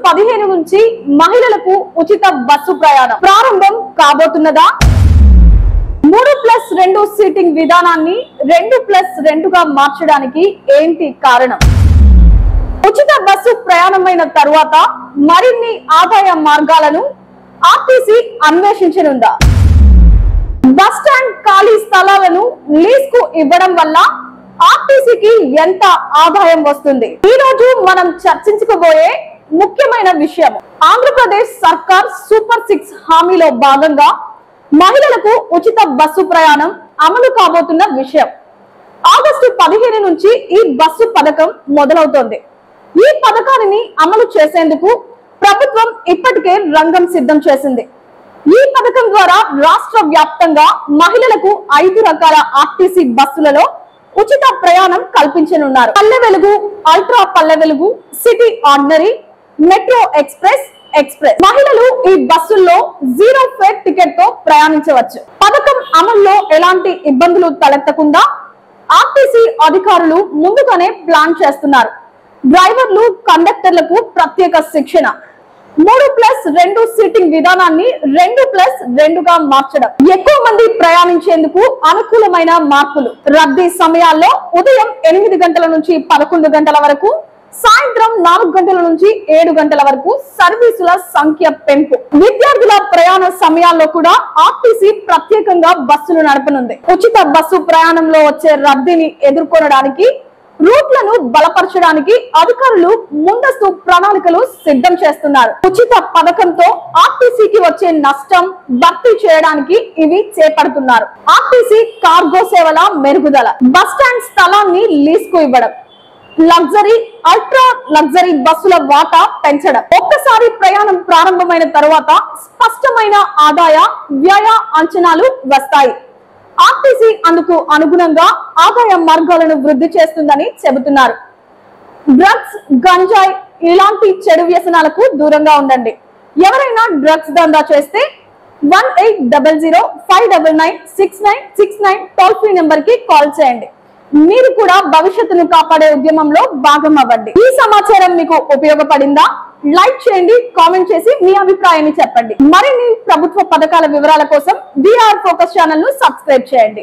15 నుంచి మహిళలకు ఉచిత బస్సు ప్రయాణం ప్రారంభం కాబోతున్నదా? 3+2 సీటింగ్ విధానాన్ని 2+2గా మార్చడానికి ఏంటి కారణం? ఉచిత బస్సు ప్రయాణమైన తరువాత మరిన్ని ఆదాయ మార్గాలను ఆర్టీసీ అన్వేషించనుందా? బస్ స్టాండ్ ఖాళీ స్థలాలను లీజ్ కు ఇవ్వడం వల్ల ఆర్టీసీకి ఎంత ఆదాయం వస్తుంది? ఈ రోజు మనం చర్చించుకోబోయే ముఖ్యమైన విషయం, ఆంధ్రప్రదేశ్ సర్కార్ సూపర్ 6 హామీలో భాగంగా మహిళలకు ఉచిత బస్సు ప్రయాణం అమలు కాబోతున్న విషయం. ఆగస్టు 15 నుంచి ఈ బస్సు పథకం మొదలవుతోంది. ఈ పథకాన్ని అమలు చేసేందుకు ప్రభుత్వం ఇప్పటికే రంగం సిద్ధం చేసింది. ఈ పథకం ద్వారా రాష్ట్ర వ్యాప్తంగా మహిళలకు 5 రకాల ఆర్టీసీ బస్సులలో ఉచిత ప్రయాణం కల్పించనున్నారు. Palle Velugu, ultra Palle Velugu, city ordinary, metro express మహిళలు ఈ బస్సుల్లో 0 ఫేర్ టికెట్ తో ప్రయాణించవచ్చు. పథకం అమల్లో ఎలాంటి ఇబ్బందులు తలెత్తకుండా ఆర్టీసీ అధికారులు ముందుగానే ప్లాన్ చేస్తున్నారు. డ్రైవర్లు, కండక్టర్లకు ప్రత్యేక శిక్షణ, 3+2 సీటింగ్ విధానాన్ని 2+2గా మార్చడం, ఎక్కువ మంది ప్రయాణించేందుకు అనుకూలమైన మార్పులు, రద్దీ సమయాల్లో ఉదయం 8 గంటల నుంచి 11 గంటల వరకు, సాయంత్రం 4 గంటల నుంచి 7 గంటల వరకు సర్వీసుల సంఖ్య పెంపు, విద్యార్థుల ప్రయాణ సమయాల్లో కూడా ఆర్టీసీ ప్రత్యేకంగా బస్సులు నడపనుంది. ఉచిత బస్సు ప్రయాణంలో వచ్చే రద్దీని ఎదుర్కొనడానికి, రూట్లను బలపరచడానికి అధికారులు ముందస్తు ప్రణాళికలు సిద్ధం చేస్తున్నారు. ఉచిత పథకంతో ఆర్టీసీకి వచ్చే నష్టం భర్తీ చేయడానికి ఇవి చేపడుతున్నారు. ఆర్టీసీ కార్గో సేవల మెరుగుదల, బస్ స్టాండ్ స్థలాన్ని లీజ్ కు ఇవ్వడం, లగ్జరీ, అల్ట్రా లగ్జరీ బస్సుల వాటా పెంచడం. ఒక్కసారి ప్రయాణం ప్రారంభమైన తరువాత స్పష్టమైన ఆదాయ వ్యయ అంచనాలు వస్తాయి. ఆర్టీసీ అందుకు అనుగుణంగా ఆదాయ మార్గాలను వృద్ధి చేస్తుందని చెబుతున్నారు. డ్రగ్స్, గంజాయి ఇలాంటి చెడు వ్యసనాలకు దూరంగా ఉండండి. ఎవరైనా డ్రగ్స్ దందా చేస్తే 1800-599-6969 టోల్ ఫ్రీ నెంబర్ కి కాల్ చేయండి. మీరు కూడా భవిష్యత్తును కాపాడే ఉద్యమంలో భాగం అవ్వండి. ఈ సమాచారం మీకు ఉపయోగపడిందా? లైక్ చేయండి, కామెంట్ చేసి మీ అభిప్రాయాన్ని చెప్పండి. మరిన్ని ప్రభుత్వ పథకాల వివరాల కోసం VR ఫోకస్ ఛానల్ ను సబ్స్క్రైబ్ చేయండి.